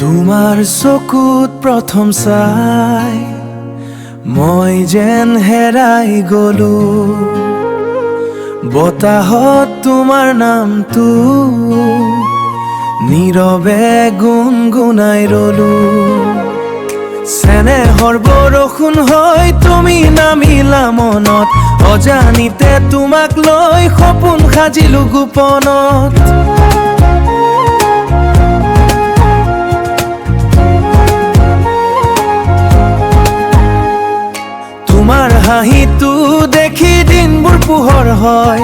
তোমাৰ চকুত প্ৰথম চাই মই যেন হেৰাই গলো, বতাহত তোমাৰ নামটো নীৰৱে গুণগুণাই ৰলো। চেনেহৰ বৰষুণ হৈ তুমি নামিলা মনত, অজানিতে তোমাক লৈ সপোন সাজিলো গোপনত। তোমাৰ হাঁহিটো দেখি দিনবোৰ পোহৰ হয়,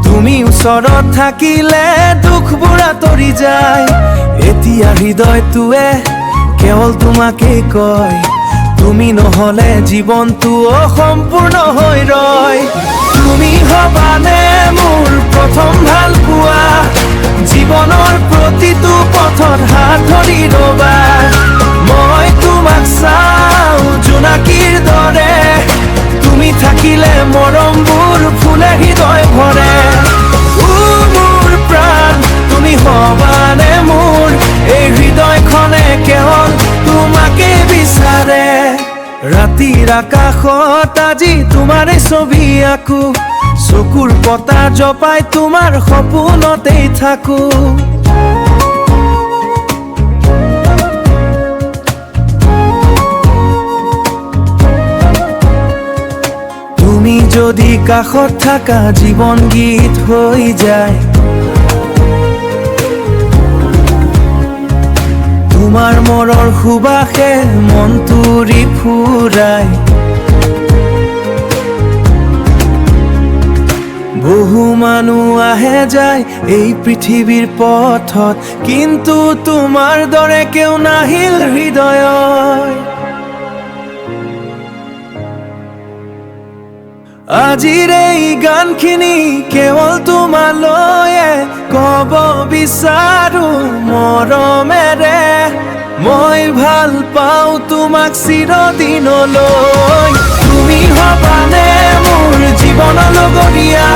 তুমি ওচৰত থাকিলে দুখবোৰ আঁতৰি যায়। এতিয়া হৃদয়টোৱে কেৱল তোমাকেই কয়, তুমি নহলে জীৱনটো অসম্পূৰ্ণ হৈ ৰয়। তুমি হবানে মোৰ প্ৰথম ভাল পোৱা, জীৱনৰ প্ৰতিটো পথত হাত ধৰি ৰবা। মই তোমাক চাওঁ জোনাকীৰ দৰে, তুমি থাকিলে মৰমবোৰ ফুলে হৃদয় ভৰে। মোৰ প্ৰাণ তুমি হবানে মোৰ, এই হৃদয়খনে কেৱল তোমাকে বিচাৰে। ৰাতিৰ আকাশত আজি তোমাৰে ছবি আঁকো, চকুৰ পতা জপাই তোমাৰ সপোনতেই থাকো। তুমি যদি কাষত থাকা জীৱন গীত হৈ যায়, তোমাৰ মৰৰ সুবাসে মনটো ফুৰাই। বহু মানুহ আহে যায় এই পৃথিৱীৰ পথত, কিন্তু তোমাৰ দৰে কেও নাহিল হৃদয়ত। আজিৰ এই গানখিনি কেৱল তোমালৈয়ে কব বিচাৰো মৰমেৰে। মই ভাল পাওঁ তোমাক চিৰদিনলৈ, তুমি হবানে মোৰ জীৱন লগৰীয়া।